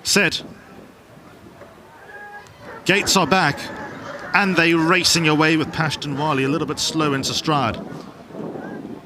Set. Gates are back, and they racing away with Pashtunwali a little bit slow into stride.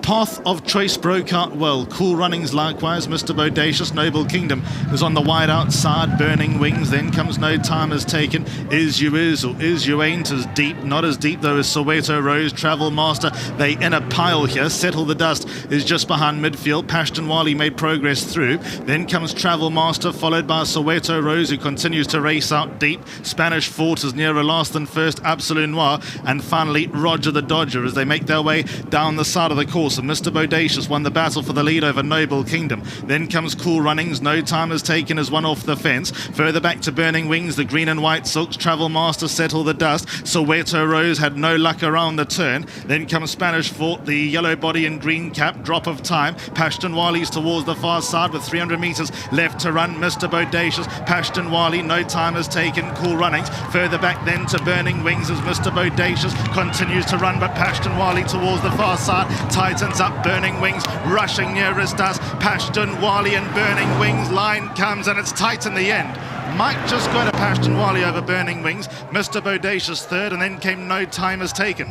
Path of Choice broke out well. Cool Runnings likewise. Mr. Bodacious, Noble Kingdom is on the wide outside. Burning Wings, then comes No Time Is Taken. Is You Is or Is You Ain't as deep. Not as deep though as Soweto Rose. Travel Master, they in a pile here. Settle the Dust is just behind midfield. Pashtunwali made progress through. Then comes Travel Master, followed by Soweto Rose, who continues to race out deep. Spanish Fort is nearer last than first. Absolute Noir. And finally Roger the Dodger as they make their way down the side of the course. And Mr. Bodacious won the battle for the lead over Noble Kingdom. Then comes Cool Runnings. No Time Is Taken as one off the fence. Further back to Burning Wings, the green and white silks. Travel Master, Settle the Dust. Soweto Rose had no luck around the turn. Then comes Spanish Fort, the yellow body and green cap. Drop of time. Pashtunwali's towards the far side with 300 metres left to run. Mr. Bodacious, Pashtunwali, No Time Is Taken. Cool Runnings. Further back then to Burning Wings as Mr. Bodacious continues to run, but Pashtunwali towards the far side. Tightens up. Burning Wings rushing nearest us. Pashtunwali and Burning Wings. Line comes and it's tight in the end. Might just go to Pashtunwali over Burning Wings. Mr. Bodacious third, and then came No Time Is Taken.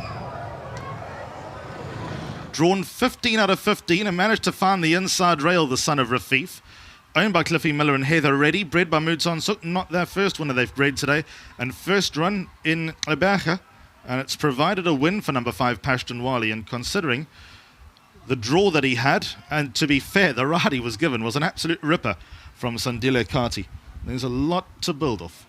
Drawn 15 out of 15 and managed to find the inside rail, the son of Rafif. Owned by Cliffy Miller and Heather Reddy. Bred by Mutsan Suk. Not their first winner they've bred today. And first run in Aberge. And it's provided a win for number 5 Pashtunwali. And considering the draw that he had, and to be fair, the ride he was given was an absolute ripper from Sandile Kati. There's a lot to build off.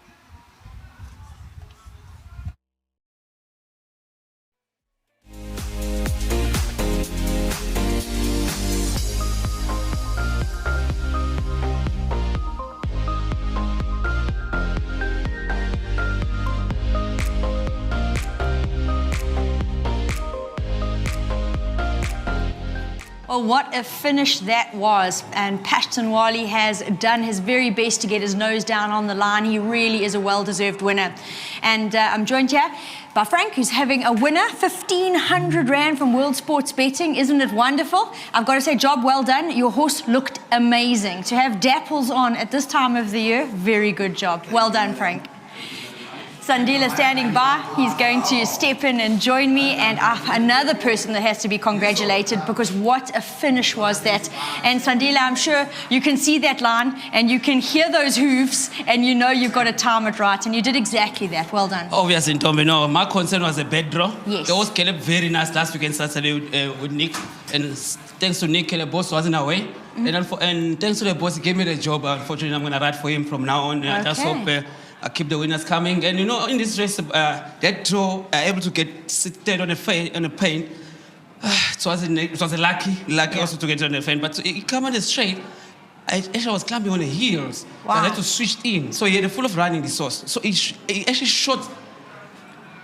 Well, what a finish that was. And Pashtunwali has done his very best to get his nose down on the line. He really is a well-deserved winner. And I'm joined here by Frank, who's having a winner, 1,500 Rand from World Sports Betting. Isn't it wonderful? I've got to say, job well done. Your horse looked amazing. To have dapples on at this time of the year, very good job. Well done, Frank. Sandile standing by. He's going to step in and join me, and another person that has to be congratulated, because what a finish was that. And Sandile, I'm sure you can see that line and you can hear those hooves and you know you've got to time it right, and you did exactly that. Well done. Obviously, Ntombi, no, my concern was a bad draw. Yes. The horse Caleb very nice last weekend Saturday with Nick, and thanks to Nick, Caleb boss wasn't away. And thanks to the boss, he gave me the job. Unfortunately, I'm going to ride for him from now on. I just hope I keep the winners coming. And you know, in this race, that draw, able to get seated on a paint, it was a lucky also to get on the paint. But he come on the straight, I actually was climbing on the heels. Wow. So I had to switch in. So he had a full of running the source. So he actually shot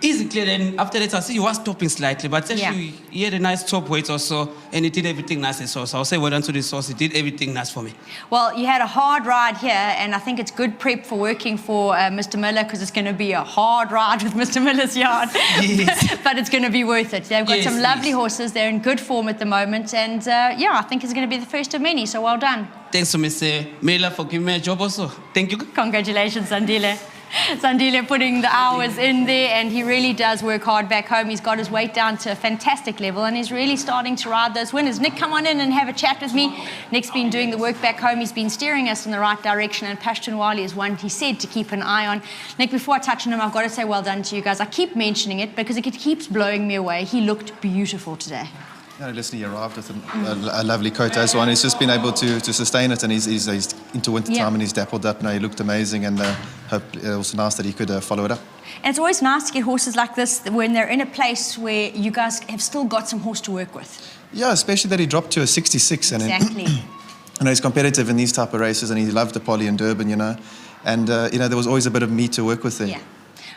easy clear, and after that I see he was stopping slightly, but actually he had a nice top weight also, and he did everything nice. So I'll say well done to the source. He did everything nice for me. Well, you had a hard ride here, and I think it's good prep for working for Mr. Miller, because it's going to be a hard ride with Mr. Miller's yard. Yes. But it's going to be worth it. They've got some lovely horses. They're in good form at the moment, and I think it's going to be the first of many, so well done. Thanks to Mr. Miller for giving me a job also. Thank you. Congratulations, Sandile. Sandile putting the hours in there, and he really does work hard back home. He's got his weight down to a fantastic level, and he's really starting to ride those winners. Nick, come on in and have a chat with me. Nick's been doing the work back home. He's been steering us in the right direction, and Pashtunwali is one he said to keep an eye on. Nick, before I touch on him, I've got to say well done to you guys. I keep mentioning it because it keeps blowing me away. He looked beautiful today. Yeah, listen, he arrived with a lovely coat as well, and he's just been able to sustain it, and he's into winter time and he's dappled up. Now he looked amazing, and it was nice that he could follow it up. And it's always nice to get horses like this when they're in a place where you guys have still got some horse to work with. Yeah, especially that he dropped to a 66. Exactly. And he's competitive in these type of races, and he loved the Poly in Durban, and there was always a bit of meat to work with there. Yeah.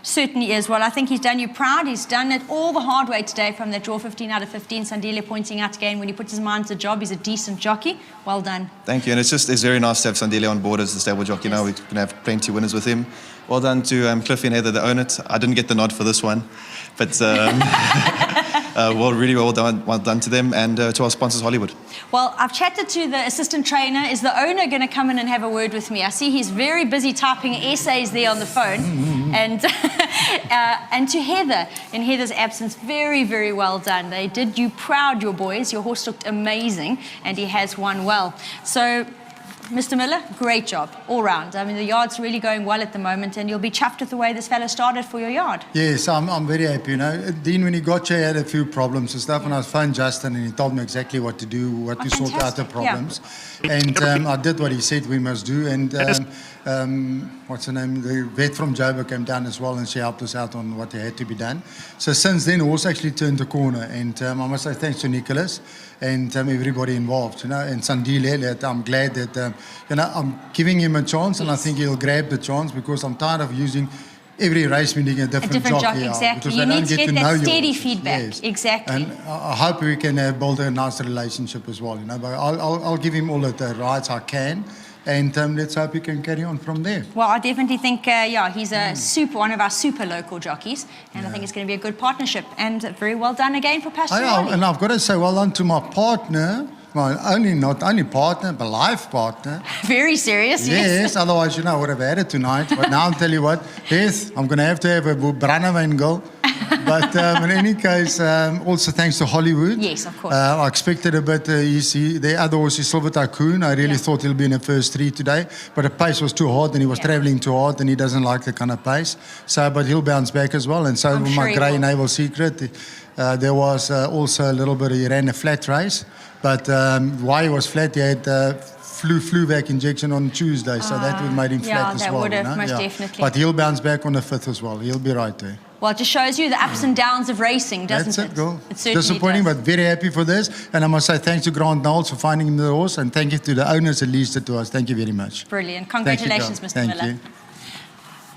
Certainly is. Well, I think he's done you proud. He's done it all the hard way today from that draw, 15 out of 15. Sandile pointing out again, when he puts his mind to the job, he's a decent jockey. Well done. Thank you. And it's very nice to have Sandile on board as the stable jockey. Now we can have plenty of winners with him. Well done to Cliffy and Heather that own it. I didn't get the nod for this one, but really well done to them and to our sponsors, Hollywood. Well, I've chatted to the assistant trainer. Is the owner going to come in and have a word with me? I see he's very busy typing essays there on the phone. And and to Heather, in Heather's absence, very, very well done. They did you proud, your boys. Your horse looked amazing, and he has won well. So, Mr. Miller, great job all round. I mean, the yard's really going well at the moment, and you'll be chuffed with the way this fella started for your yard. Yes, I'm very happy. You know, Dean, when he got here, he had a few problems and stuff, and I phoned Justin, and he told me exactly what to do, what to sort out the problems. And I did what he said we must do. And what's her name? The vet from Joburg came down as well, and she helped us out on what had to be done. So since then, the horse actually turned the corner, and I must say thanks to Nicholas and everybody involved, you know, and Sandile, that I'm glad that, you know, I'm giving him a chance, and I think he'll grab the chance, because I'm tired of using every race meeting a different jockey. Exactly. You need to get that steady feedback. Yes. Exactly. And I hope we can build a nice relationship as well, you know, but I'll give him all of the rights I can. And let's hope he can carry on from there. Well, I definitely think, he's one of our super local jockeys, and I think it's going to be a good partnership. And very well done again for Pashtunwali. And I've got to say well done to my partner, not only partner, but life partner. Very serious, yes. Otherwise, you know, I would have had it tonight. But now I'll tell you what, Beth, I'm going to have a Brandewijn girl. But in any case, also thanks to Hollywood. Yes, of course. I expected a bit easy. The other horse is Silver Tycoon. I really thought he'll be in the first three today. But the pace was too hard, and he was travelling too hard, and he doesn't like the kind of pace. So, but he'll bounce back as well. And so my Grey Naval Secret, there was also a little bit, he ran a flat race. But why he was flat, he had flu-vac injection on Tuesday, so that would made him flat as well. Yeah, that would have, most definitely. But he'll bounce back on the 5th as well. He'll be right there. Well, it just shows you the ups and downs of racing, doesn't it? That's it, girl. It certainly disappointing, does. but very happy for this. And I must say thanks to Grant Knowles for finding him the horse, and thank you to the owners at least to us. Thank you very much. Brilliant. Congratulations, Mr. Miller. Thank you.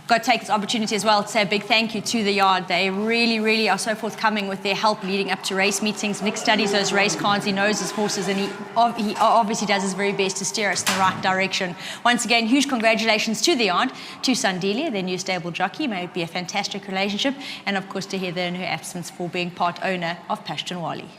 Got to take this opportunity as well to say a big thank you to the yard. They really, really are so forthcoming with their help leading up to race meetings. Nick studies those race cards, he knows his horses, and he obviously does his very best to steer us in the right direction. Once again, huge congratulations to the yard, to Sandelia, their new stable jockey. May it be a fantastic relationship, and of course to Heather in her absence for being part owner of Pashtunwali.